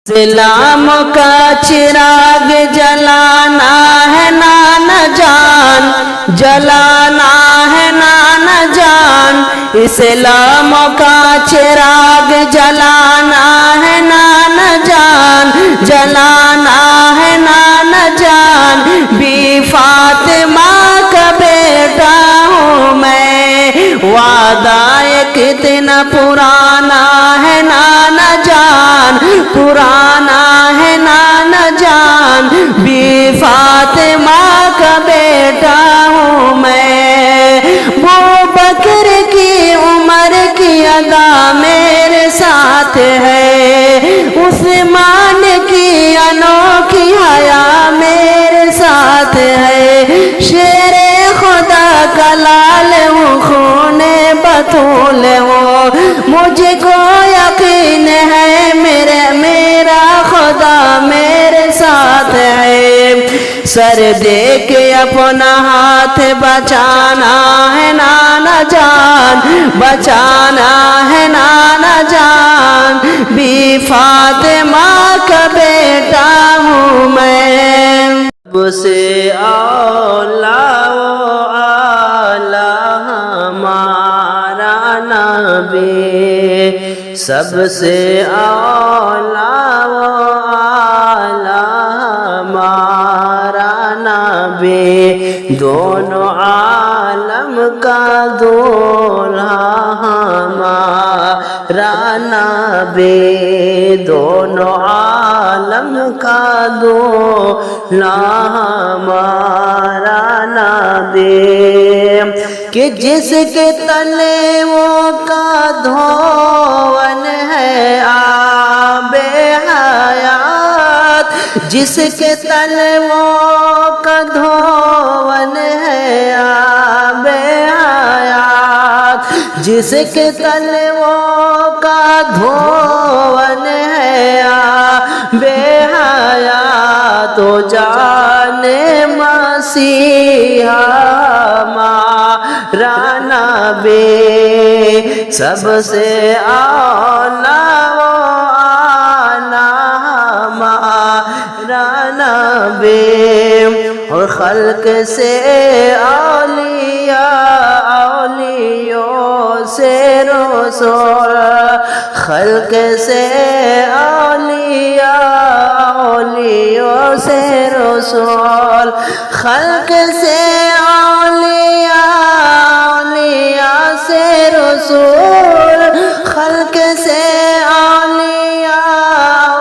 इस्लाम का चिराग जलाना है नाना जान, जलाना है नाना जान। इस्लाम का चिराग जलाना है नाना जान, जलाना है नाना जान। बी फातिमा का बेटा हूँ मैं, वादा कितना पुराना है नाना जान, पुराना है नाना जान। बी फातिमा का बेटा हूँ मैं। वो बकर की उम्र की अदा मेरे साथ है, उस्मान की अनोखी हया मेरे साथ है। शेरे खुदा का लाल हूँ, खूने बतूल हूँ, मुझको यकीन है मेरा खुदा मेरे साथ है। सर दे के अपना हाथ बचाना है नाना जान, बचाना है नाना जान। बी फातिमा का बेटा हूँ मैं। सबसे औला वो आला हमारा नबी, सबसे औला वो आला हमारा नबी। दोनों आलम का दूल्हा हमारा नबी, दोनों आलम का दूल्हा हमारा नबी। कि जिसके तले वो का धोवन है आबे हयात, जिसके तले वो का धोवन है आबे हयात, जिसके तले वो का धोवन है आबे हयात। तो जाने मसीहा हमारा नबी, सबसे औला वो आला हमारा नबी। और खल्क से औलिया, औलियों से रसूल, खल्क से औलिया, औलियों से रसूल, खल्क से औलिया, औलिया से रसूल, खल्क से औलिया,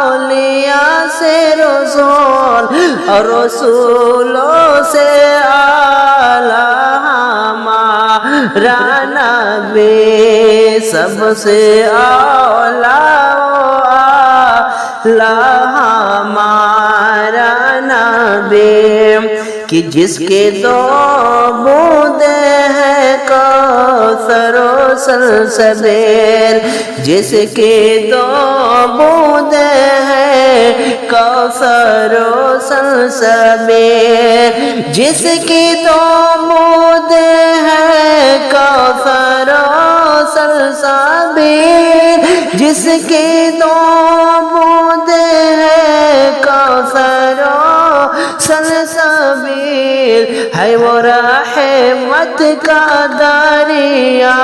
औलिया से रसूल। और रसूलों से आला हमारा नबी, सबसे आला आला हमारा नबी। कि जिसके दो बूंदे हैं कौसर और सलसबील, जिसके दो बूंदे हैं कौसर और सलसबील, जिसकी दो बूंदे हैं कौसर और सलसबील, जिसकी दो बूंदे हैं कौसर और सलसबील। है वो रहमत का दरिया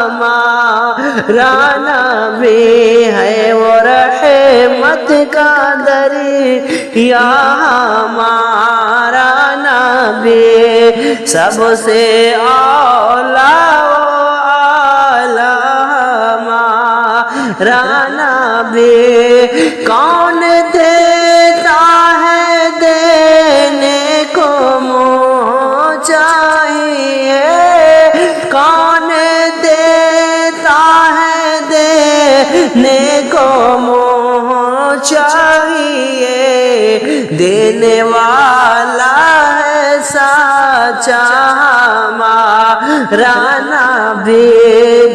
हमारा नबी, है वो रहमत का दरिया हमारा नबी। सबसे औला वो आला हमारा नबी। कौन देता है देने को मुँह चाहिए, कौन देता है देने को मुँह चाहिए। देने वाला है साचा हमारा नबी,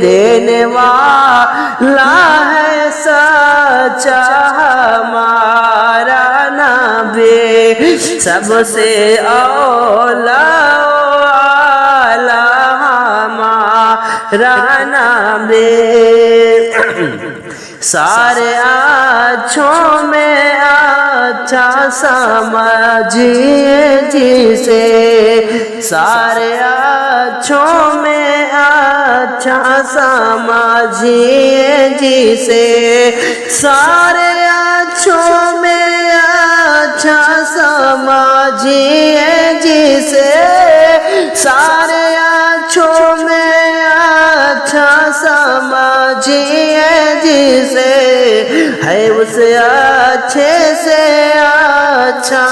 देने वाला है साचा हमारा नबी। सबसे औला आला हमारा नबी। سارے اچھوں میں اچھا سمجھیے جسے، سارے اچھوں میں اچھا سمجھیے جسے، سارے اچھوں میں اچھا سمجھیے جسے، سارے اچھوں میں اچھا سمجھیے جسے، ہے اس اچھے سے اچھا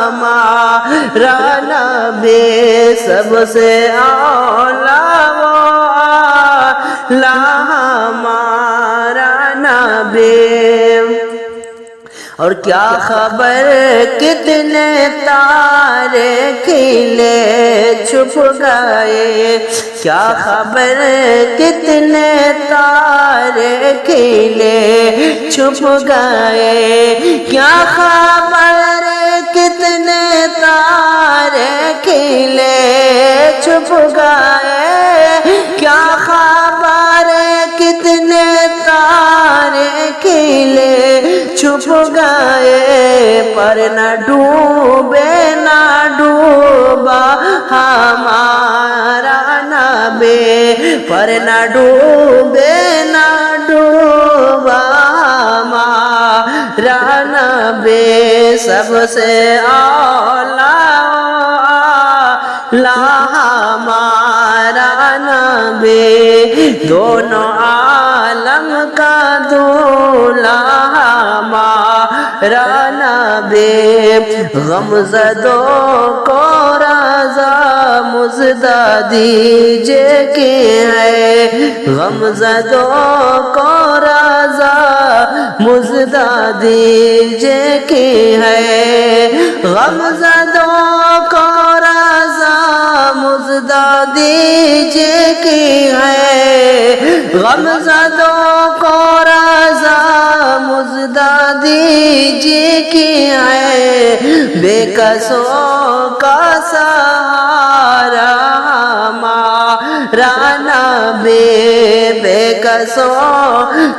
ہمارا نبی، سب سے اولیٰ وہ اعلیٰ ہمارا نبی۔ اور کیا خبر کتنے تارے کھلے چھپ گئے، کیا خبر کتنے تارے کھلے چھپ گئے، کیا خبر کتنے تارے کھلے چھپ گئے، کیا خبر کتنے تارے کھلے چھپ گئے، پر نہ ڈوبے نہ ڈوبا ہمارا نبی، پر نہ ڈوبے نہ ڈوبا ہمارا نبی، سب سے اولیٰ ہمارا نبی، دونوں عالم کا دولہا ہمارا نبی، غمزدوں کو رضا مژدہ دیجئے کہ ہے، غمزدوں کو رضا مژدہ دیجئے کہ ہے، غمزدوں کو رضا مژدہ دیجئے کہ ہے، غمزدوں کو رضا مژدہ دیجئے کہ ہے، بے کسوں کا سہارا ہمارا نبی، بے کسوں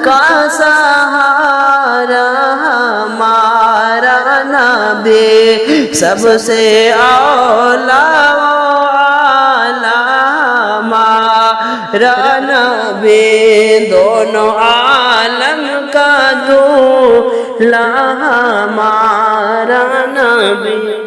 کا سہارا ہمارا نبی، سب سے اولیٰ ہمارا نبی، دونوں عالم کا دولہا ہمارا نبی۔